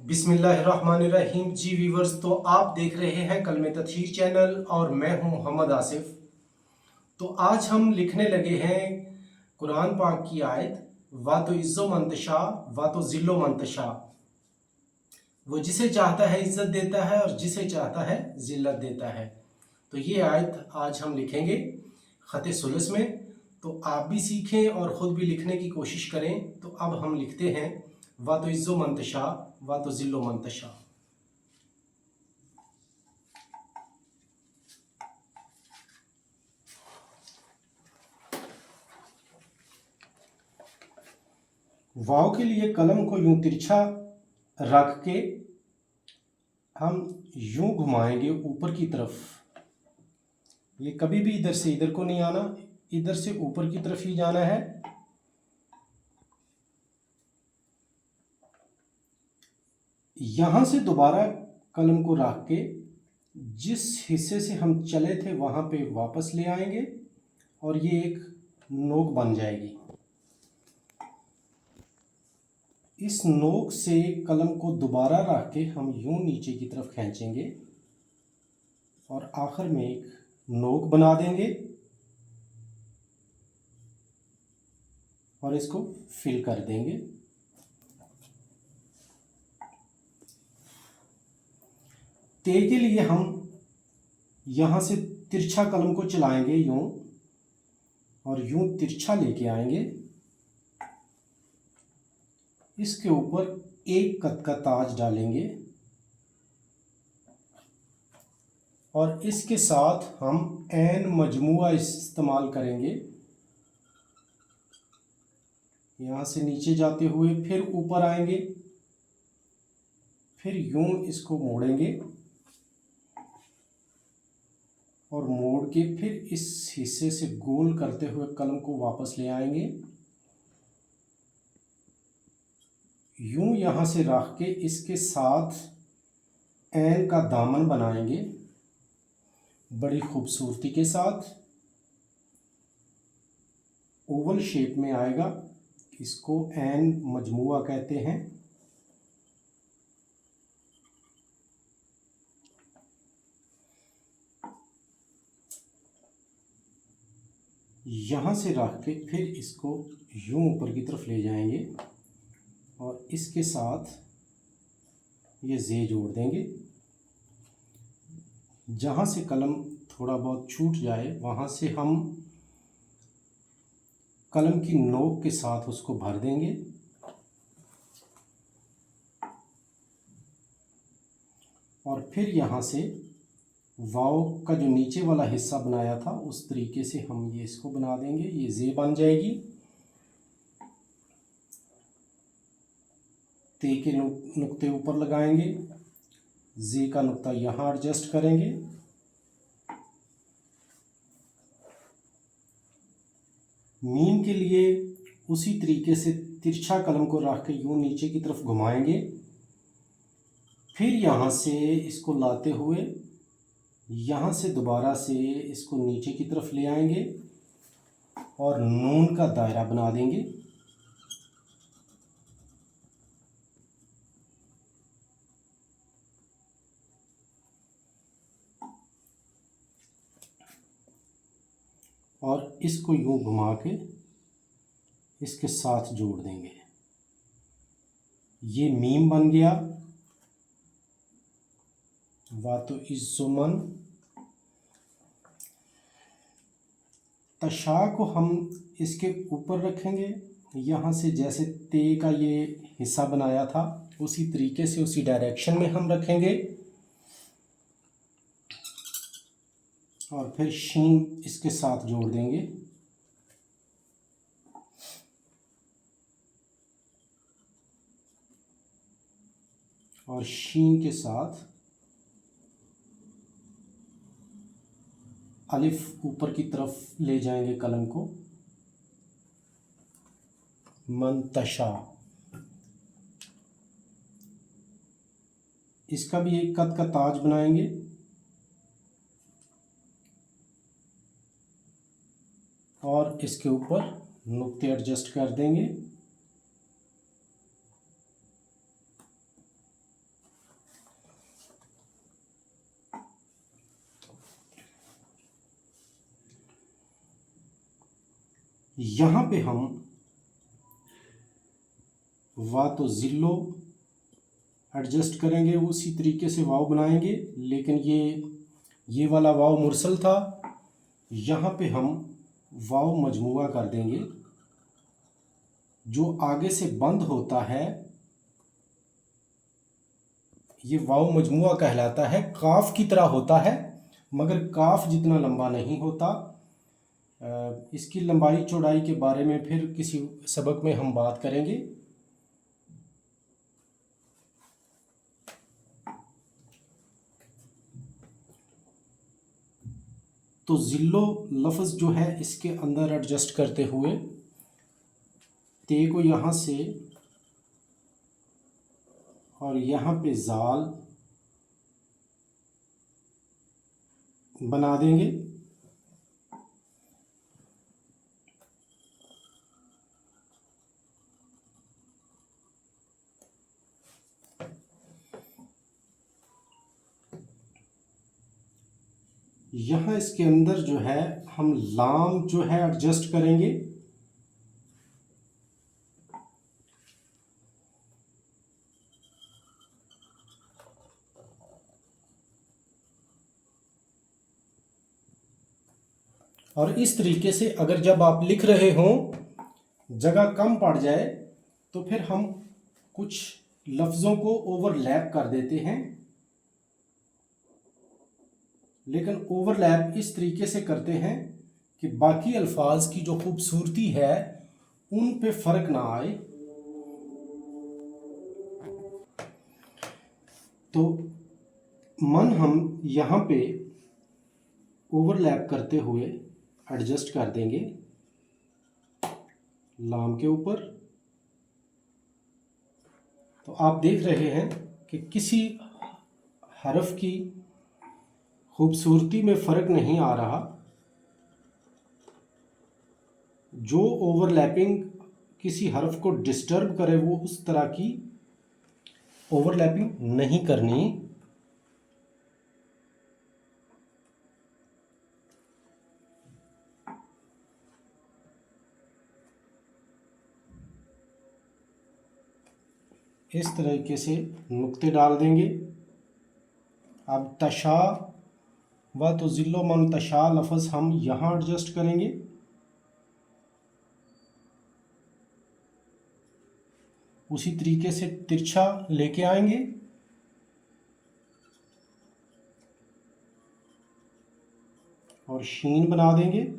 बिस्मिल्लाहिर्रहमानिर्रहीम जी वीवर्स, तो आप देख रहे हैं कलमे तथहीर चैनल और मैं हूं मोहम्मद आसिफ। तो आज हम लिखने लगे हैं कुरान पाक की आयत वा तो इज़्ज़ो मंतशा वा तो ज़िल्लो मंतशा। वो जिसे चाहता है इज़्ज़त देता है और जिसे चाहता है ज़िल्लत देता है। तो ये आयत आज हम लिखेंगे ख़त सुलस में। तो आप भी सीखें और ख़ुद भी लिखने की कोशिश करें। तो अब हम लिखते हैं वा तो इज़्ज़ो मंतशा वा तो ज़िल्लो मंतशा। वाव के लिए कलम को यूं तिरछा रख के हम यूं घुमाएंगे ऊपर की तरफ। ये कभी भी इधर से इधर को नहीं आना, इधर से ऊपर की तरफ ही जाना है। यहां से दोबारा कलम को रख के जिस हिस्से से हम चले थे वहां पे वापस ले आएंगे और ये एक नोक बन जाएगी। इस नोक से कलम को दोबारा रख के हम यूं नीचे की तरफ खींचेंगे और आखिर में एक नोक बना देंगे और इसको फिल कर देंगे। ते के लिए हम यहां से तिरछा कलम को चलाएंगे यूं और यूं तिरछा लेके आएंगे। इसके ऊपर एक कत का ताज डालेंगे और इसके साथ हम ऐन मजमुआ इस्तेमाल करेंगे। यहाँ से नीचे जाते हुए फिर ऊपर आएंगे, फिर यूं इसको मोड़ेंगे और मोड़ के फिर इस हिस्से से गोल करते हुए कलम को वापस ले आएंगे। यूं यहाँ से रख के इसके साथ ऐन का दामन बनाएंगे बड़ी खूबसूरती के साथ। ओवल शेप में आएगा, इसको ऐन मजमुआ कहते हैं। यहाँ से रख के फिर इसको यूं ऊपर की तरफ ले जाएंगे और इसके साथ ये जे जोड़ देंगे। जहाँ से कलम थोड़ा बहुत छूट जाए वहाँ से हम कलम की नोक के साथ उसको भर देंगे और फिर यहाँ से वाव का जो नीचे वाला हिस्सा बनाया था उस तरीके से हम ये इसको बना देंगे। ये जे बन जाएगी। ते के नुक्ते ऊपर लगाएंगे, जे का नुक्ता यहाँ एडजस्ट करेंगे। मीम के लिए उसी तरीके से तिरछा कलम को रख के यूं नीचे की तरफ घुमाएंगे, फिर यहाँ से इसको लाते हुए यहाँ से दोबारा से इसको नीचे की तरफ ले आएंगे और नून का दायरा बना देंगे। और इसको यूं घुमा के इसके साथ जोड़ देंगे। ये मीम बन गया। वा तो इज़्ज़ुमन तशा को हम इसके ऊपर रखेंगे। यहाँ से जैसे ते का ये हिस्सा बनाया था उसी तरीके से उसी डायरेक्शन में हम रखेंगे और फिर शीन इसके साथ जोड़ देंगे। और शीन के साथ अलिफ ऊपर की तरफ ले जाएंगे कलम को। मंतशा, इसका भी एक कद का ताज बनाएंगे और इसके ऊपर नुक्ते एडजस्ट कर देंगे। यहाँ पे हम वा तो ज़िल्लो एडजस्ट करेंगे, उसी तरीके से वाव बनाएंगे, लेकिन ये वाला वाव मुरसल था, यहाँ पे हम वाव मजमुआ कर देंगे। जो आगे से बंद होता है ये वाव मजमुआ कहलाता है। काफ की तरह होता है मगर काफ जितना लंबा नहीं होता। इसकी लंबाई चौड़ाई के बारे में फिर किसी सबक में हम बात करेंगे। तो ज़िल्लो लफ्ज़ जो है इसके अंदर एडजस्ट करते हुए ते को यहाँ से और यहाँ पे जाल बना देंगे। यहाँ इसके अंदर जो है हम लाम जो है एडजस्ट करेंगे। और इस तरीके से अगर जब आप लिख रहे हों जगह कम पड़ जाए तो फिर हम कुछ लफ्ज़ों को ओवरलैप कर देते हैं, लेकिन ओवरलैप इस तरीके से करते हैं कि बाकी अल्फाज की जो खूबसूरती है उन पे फ़र्क ना आए। तो मन हम यहाँ पे ओवरलैप करते हुए एडजस्ट कर देंगे लाम के ऊपर। तो आप देख रहे हैं कि किसी हरफ की खूबसूरती में फ़र्क नहीं आ रहा। जो ओवरलैपिंग किसी हरफ को डिस्टर्ब करे वो उस तरह की ओवरलैपिंग नहीं करनी। इस तरीके से नुक्ते डाल देंगे। अब तशा व तो ज़िल्लो मन तशा लफ्ज़ हम यहाँ एडजस्ट करेंगे। उसी तरीके से तिरछा लेके आएंगे और शीन बना देंगे।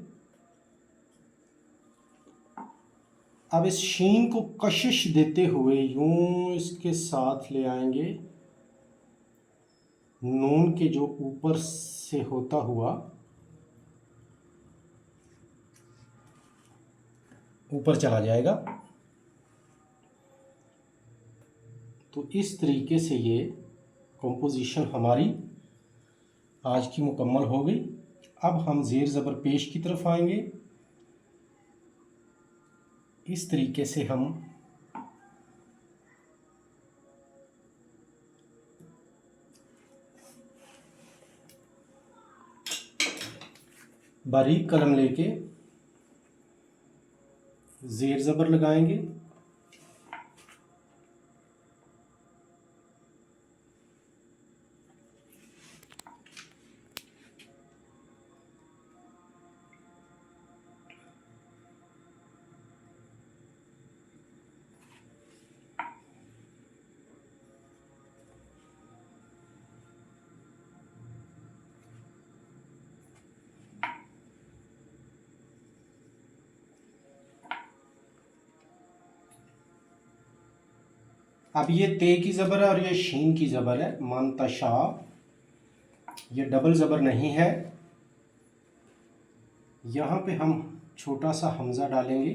अब इस शीन को कशिश देते हुए यूं इसके साथ ले आएंगे, नून के जो ऊपर से होता हुआ ऊपर चला जाएगा। तो इस तरीके से ये कंपोजिशन हमारी आज की मुकम्मल हो गई। अब हम ज़ेर ज़बर पेश की तरफ आएंगे। इस तरीके से हम बारीक कलम लेके ज़ेर ज़बर लगाएंगे। अब ये ते की ज़बर है और ये शीन की ज़बर है। मंतशा ये डबल ज़बर नहीं है। यहाँ पे हम छोटा सा हमज़ा डालेंगे,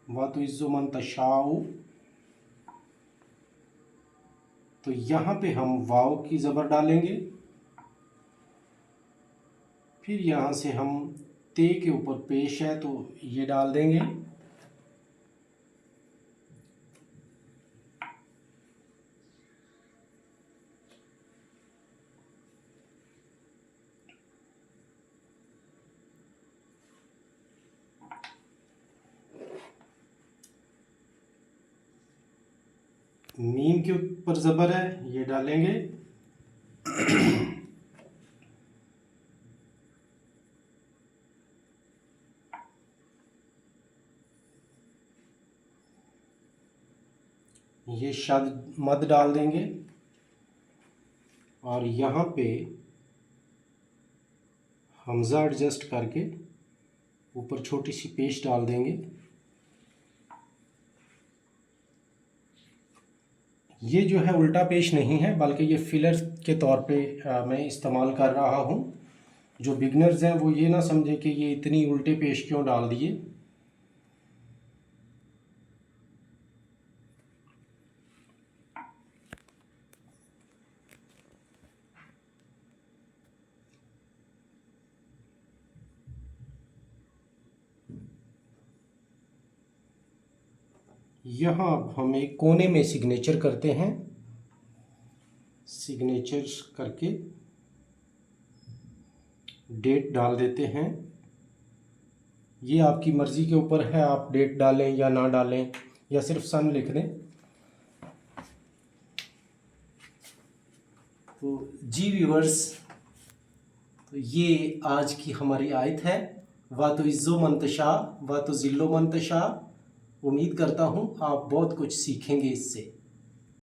व तो इज़्ज़ो मंतशाओ। तो यहाँ पे हम वाव की ज़बर डालेंगे। फिर यहाँ से हम ते के ऊपर पेश है तो ये डाल देंगे। मीम के ऊपर ज़बर है, ये डालेंगे। ये शद मद डाल देंगे और यहाँ पे हमज़ा एडजस्ट करके ऊपर छोटी सी पेश डाल देंगे। ये जो है उल्टा पेश नहीं है, बल्कि ये फिलर के तौर पे मैं इस्तेमाल कर रहा हूँ। जो बिगनर्स हैं वो ये ना समझे कि ये इतनी उल्टे पेश क्यों डाल दिए। यहाँ हम एक कोने में सिग्नेचर करते हैं। सिग्नेचर करके डेट डाल देते हैं। ये आपकी मर्ज़ी के ऊपर है, आप डेट डालें या ना डालें या सिर्फ सन लिख दें। तो जी व्यूअर्स, तो ये आज की हमारी आयत है, वा तो इज़्ज़ो मंतशा वा तो ज़िल्लो मंतशा। उम्मीद करता हूँ आप बहुत कुछ सीखेंगे इससे।